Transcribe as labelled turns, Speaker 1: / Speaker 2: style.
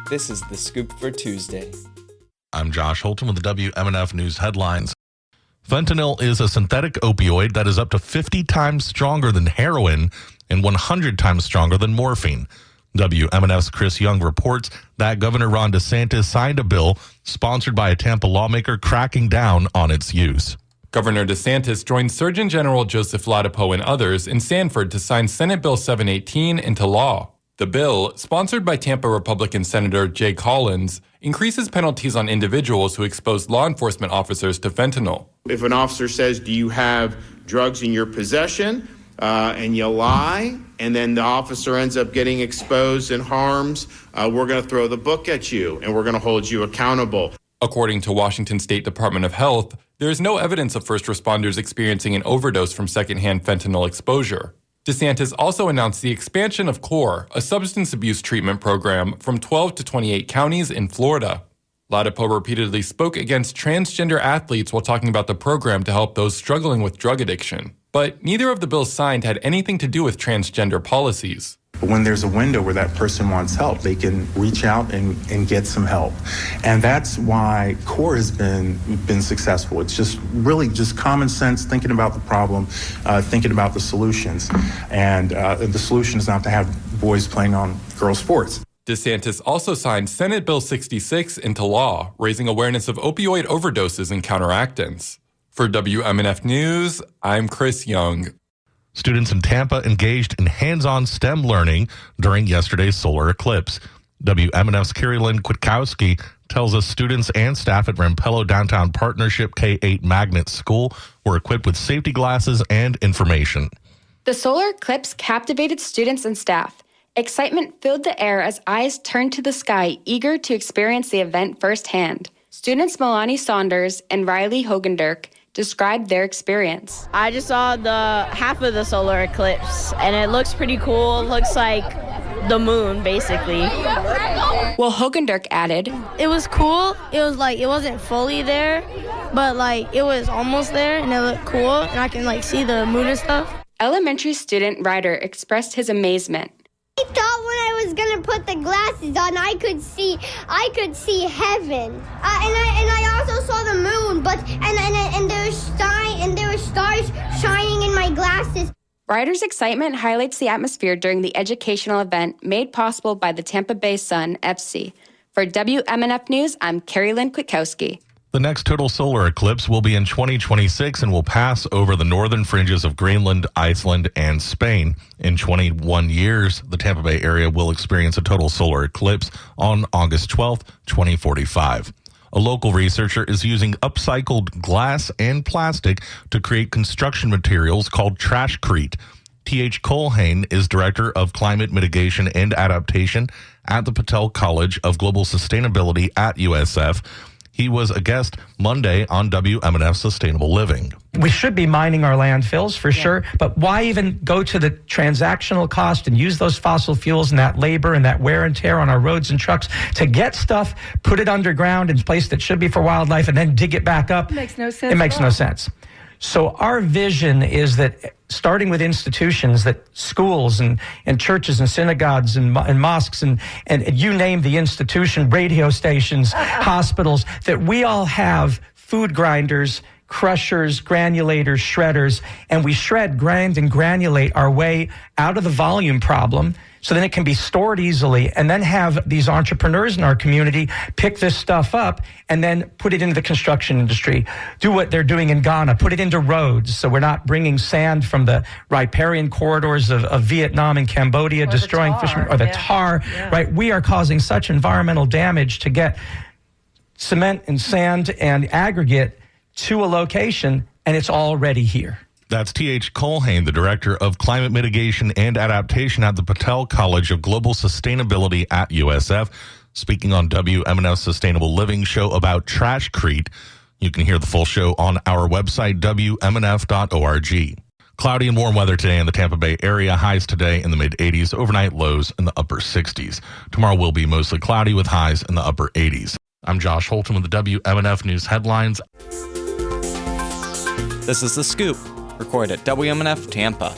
Speaker 1: This is The Scoop for Tuesday.
Speaker 2: I'm Josh Holton with the WMNF News headlines. Fentanyl is a synthetic opioid that is up to 50 times stronger than heroin and 100 times stronger than morphine. WMNF's Chris Young reports that Governor Ron DeSantis signed a bill sponsored by a Tampa lawmaker cracking down on its use.
Speaker 3: Governor DeSantis joined Surgeon General Joseph Ladapo and others in Sanford to sign Senate Bill 718 into law. The bill, sponsored by Tampa Republican Senator Jay Collins, increases penalties on individuals who expose law enforcement officers to fentanyl.
Speaker 4: If an officer says, "Do you have drugs in your possession?" And you lie, and then the officer ends up getting exposed and harms, we're going to throw the book at you, and we're going to hold you accountable.
Speaker 3: According to Washington State Department of Health, there is no evidence of first responders experiencing an overdose from secondhand fentanyl exposure. DeSantis also announced the expansion of CORE, a substance abuse treatment program, from 12 to 28 counties in Florida. Ladapo repeatedly spoke against transgender athletes while talking about the program to help those struggling with drug addiction. But neither of the bills signed had anything to do with transgender policies.
Speaker 5: When there's a window where that person wants help, they can reach out and get some help. And that's why CORE has been successful. It's just really just common sense, thinking about the problem, thinking about the solutions. And the solution is not to have boys playing on girls' sports.
Speaker 3: DeSantis also signed Senate Bill 66 into law, raising awareness of opioid overdoses and counteractants. For WMNF News, I'm Chris Young.
Speaker 2: Students in Tampa engaged in hands-on STEM learning during yesterday's solar eclipse. WMNF's Carrie-Lynn Kwiatkowski tells us students and staff at Rampello Downtown Partnership K-8 Magnet School were equipped with safety glasses and information.
Speaker 6: The solar eclipse captivated students and staff. Excitement filled the air as eyes turned to the sky, eager to experience the event firsthand. Students Milani Saunders and Riley Hogendirk described their experience.
Speaker 7: I just saw the half of the solar eclipse, and it looks pretty cool. It looks like the moon, basically.
Speaker 6: Well, Hogendirk added,
Speaker 8: "It was cool. It was like, it wasn't fully there, but like it was almost there, and it looked cool, and I can see the moon and stuff."
Speaker 6: Elementary student Ryder expressed his amazement.
Speaker 9: I thought when I was gonna put the glasses on, I could see heaven, and I also saw the moon, but and there were stars shining in my glasses.
Speaker 6: Ryder's excitement highlights the atmosphere during the educational event made possible by the Tampa Bay Sun FC. For WMNF News, I'm Carrie-Lynn Kwiatkowski.
Speaker 2: The next total solar eclipse will be in 2026 and will pass over the northern fringes of Greenland, Iceland, and Spain. In 21 years, the Tampa Bay area will experience a total solar eclipse on August 12th, 2045. A local researcher is using upcycled glass and plastic to create construction materials called trashcrete. T.H. Colhane is Director of Climate Mitigation and Adaptation at the Patel College of Global Sustainability at USF. He was a guest Monday on WMNF Sustainable Living.
Speaker 10: We should be mining our landfills for sure, but why even go to the transactional cost and use those fossil fuels and that labor and that wear and tear on our roads and trucks to get stuff, put it underground in a place that should be for wildlife, and then dig it back up?
Speaker 11: It makes no sense.
Speaker 10: It makes no sense. So our vision is that starting with institutions, that schools and churches and synagogues and mosques and you name the institution, radio stations, hospitals, that we all have food grinders, crushers, granulators, shredders, and we shred, grind, and granulate our way out of the volume problem so then it can be stored easily, and then have these entrepreneurs in our community pick this stuff up and then put it into the construction industry. Do what they're doing in Ghana, put it into roads so we're not bringing sand from the riparian corridors of Vietnam and Cambodia, destroying fishermen, or the tar, right? We are causing such environmental damage to get cement and sand and aggregate to a location, and it's already here.
Speaker 2: That's T.H. Colhane, the Director of Climate Mitigation and Adaptation at the Patel College of Global Sustainability at USF, speaking on WMNF's Sustainable Living show about trashcrete. You can hear the full show on our website, WMNF.org. Cloudy and warm weather today in the Tampa Bay area. Highs today in the mid-80s, overnight lows in the upper 60s. Tomorrow will be mostly cloudy with highs in the upper 80s. I'm Josh Holton with the WMNF News headlines.
Speaker 1: This is The Scoop, recorded at WMNF Tampa.